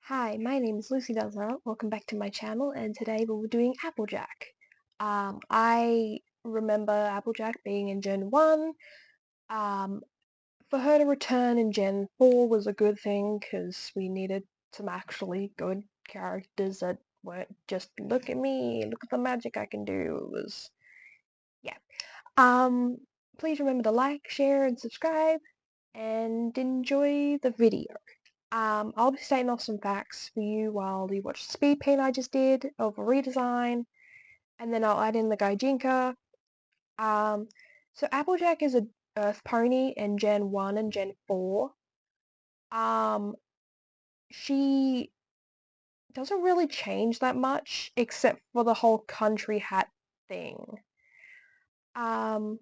Hi, my name is Lucy Delzara. Welcome back to my channel, and today we'll be doing Applejack. I remember Applejack being in Gen 1. Um, for her to return in Gen 4 was a good thing because we needed some actually good characters that weren't just look at me, look at the magic I can do. It was, yeah. Um, Please remember to like, share, and subscribe, and enjoy the video. I'll be stating off some facts for you while you watch the speed paint I just did of a redesign, and then I'll add in the Gaijinka. Um, so Applejack is a Earth Pony in Gen 1 and Gen 4. Um, she doesn't really change that much, except for the whole country hat thing. Um,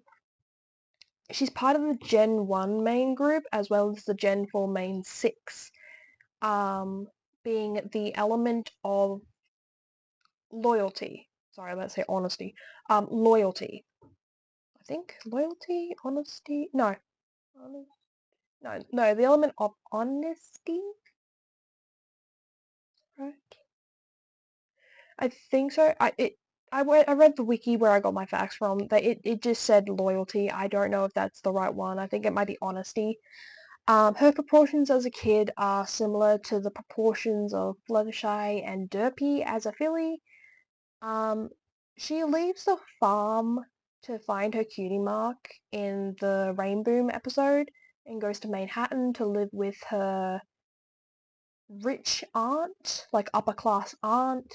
she's part of the Gen 1 main group, as well as the Gen 4 main 6, being the element of loyalty. Sorry, let's say honesty. Loyalty. I think loyalty, honesty. No, no. The element of honesty, right? I think so. I read the wiki where I got my facts from. That it just said loyalty. I don't know if that's the right one. I think it might be honesty. Her proportions as a kid are similar to the proportions of Fluttershy and Derpy as a filly. Um, she leaves the farm to find her cutie mark in the Rainboom episode and goes to Manhattan to live with her rich aunt, like upper class aunt.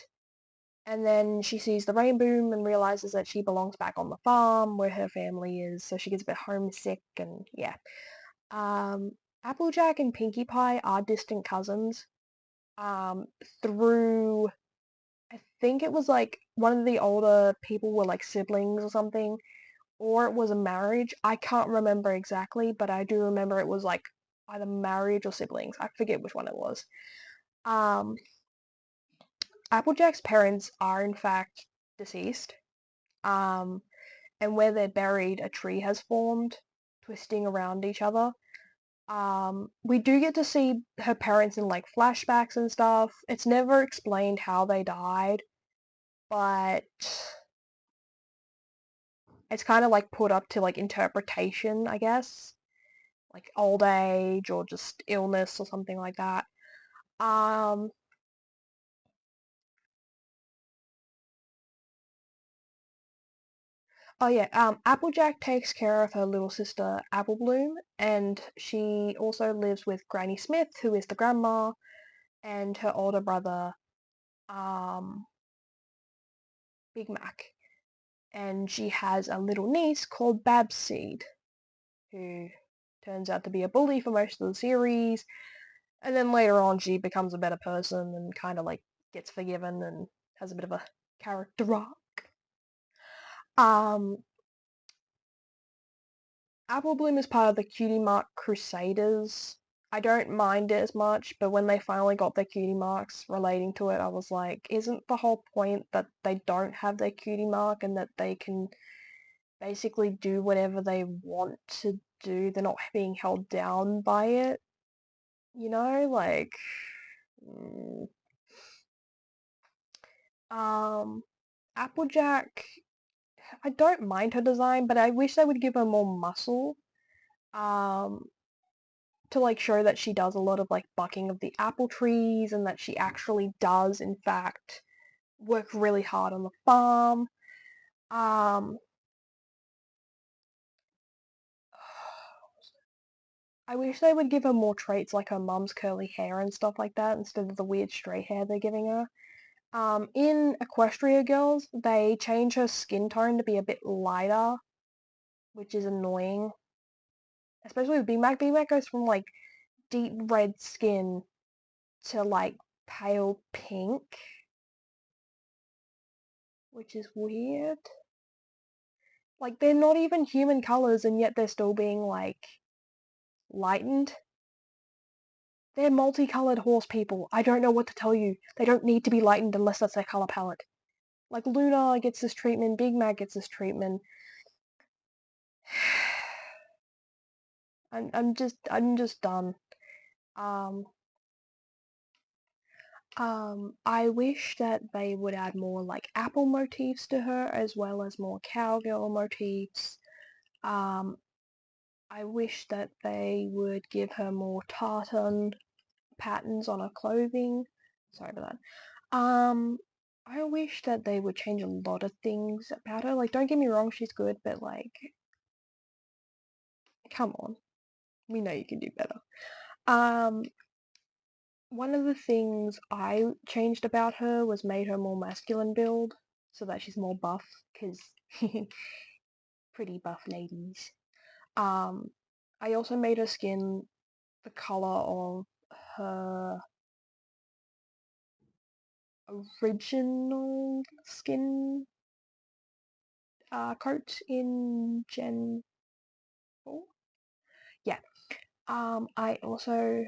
And then she sees the Rainboom and realizes that she belongs back on the farm where her family is, so she gets a bit homesick and yeah. Um, Applejack and Pinkie Pie are distant cousins. Um, through I think it was like one of the older people were like siblings or something, or it was a marriage. I can't remember exactly, but I do remember it was like either marriage or siblings. I forget which one it was. Um, Applejack's parents are in fact deceased. Um, and where they're buried, a tree has formed, twisting around each other. We do get to see her parents in like flashbacks and stuff. It's never explained how they died, but it's kind of like put up to like interpretation, I guess, like old age or just illness or something like that. Um, oh yeah, Applejack takes care of her little sister Applebloom, and she also lives with Granny Smith, who is the grandma, and her older brother, um, Big Mac. And she has a little niece called Babseed, who turns out to be a bully for most of the series. And then later on, she becomes a better person and kind of like gets forgiven and has a bit of a character arc. Um, Apple Bloom is part of the Cutie Mark Crusaders. I don't mind it as much, but when they finally got their cutie marks relating to it, I was like, isn't the whole point that they don't have their cutie mark and that they can basically do whatever they want to do? They're not being held down by it, you know? Like, mm, um, Applejack, I don't mind her design, but I wish they would give her more muscle. Um, to like show that she does a lot of like bucking of the apple trees and that she actually does in fact work really hard on the farm. Um, I wish they would give her more traits like her mum's curly hair and stuff like that instead of the weird straight hair they're giving her. In Equestria Girls, they change her skin tone to be a bit lighter, which is annoying. Especially with BMAC. BMAC goes from like deep red skin to like pale pink, which is weird. Like they're not even human colors and yet they're still being like lightened. They're multicolored horse people. I don't know what to tell you. They don't need to be lightened unless that's their color palette. Like Luna gets this treatment, Big Mac gets this treatment. I'm just done. Um I wish that they would add more like apple motifs to her as well as more cowgirl motifs. Um, I wish that they would give her more tartan patterns on her clothing. Sorry about that. I wish that they would change a lot of things about her. Like, don't get me wrong, she's good, but like, come on. We know you can do better. Um, One of the things I changed about her was made her more masculine build so that she's more buff, because pretty buff ladies. Um, I also made her skin the color of her original skin coat in Gen 4. Yeah. I also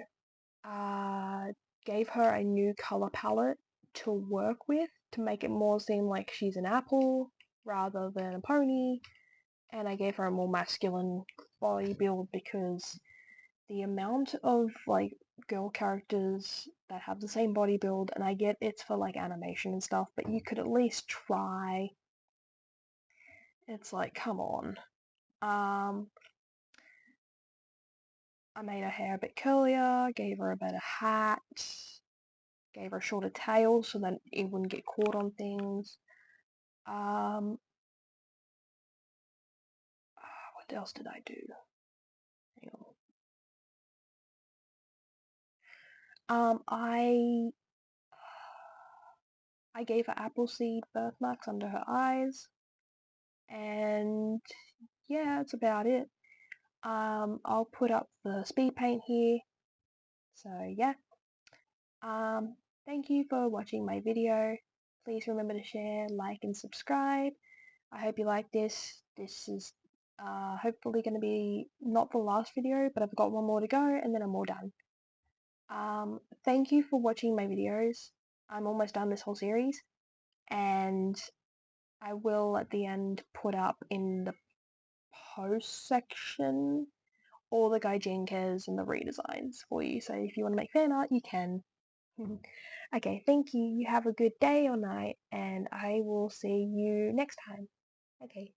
uh, gave her a new color palette to work with to make it more seem like she's an apple rather than a pony, and I gave her a more masculine body build because the amount of like girl characters that have the same body build, and I get it's for like animation and stuff, but you could at least try. It's like, come on. I made her hair a bit curlier, gave her a better hat, gave her a shorter tail so that it wouldn't get caught on things. What else did I do? Hang on. I gave her apple seed birthmarks under her eyes, and yeah, that's about it. I'll put up the speed paint here. So yeah. Thank you for watching my video. Please remember to share, like, and subscribe. I hope you like this. This is hopefully going to be not the last video, but I've got one more to go and then I'm all done. Thank you for watching my videos. I'm almost done this whole series, and I will at the end put up in the post section all the gaijinkas and the redesigns for you. So if you want to make fan art, you can. Okay, thank you. You have a good day or night, and I will see you next time. Okay.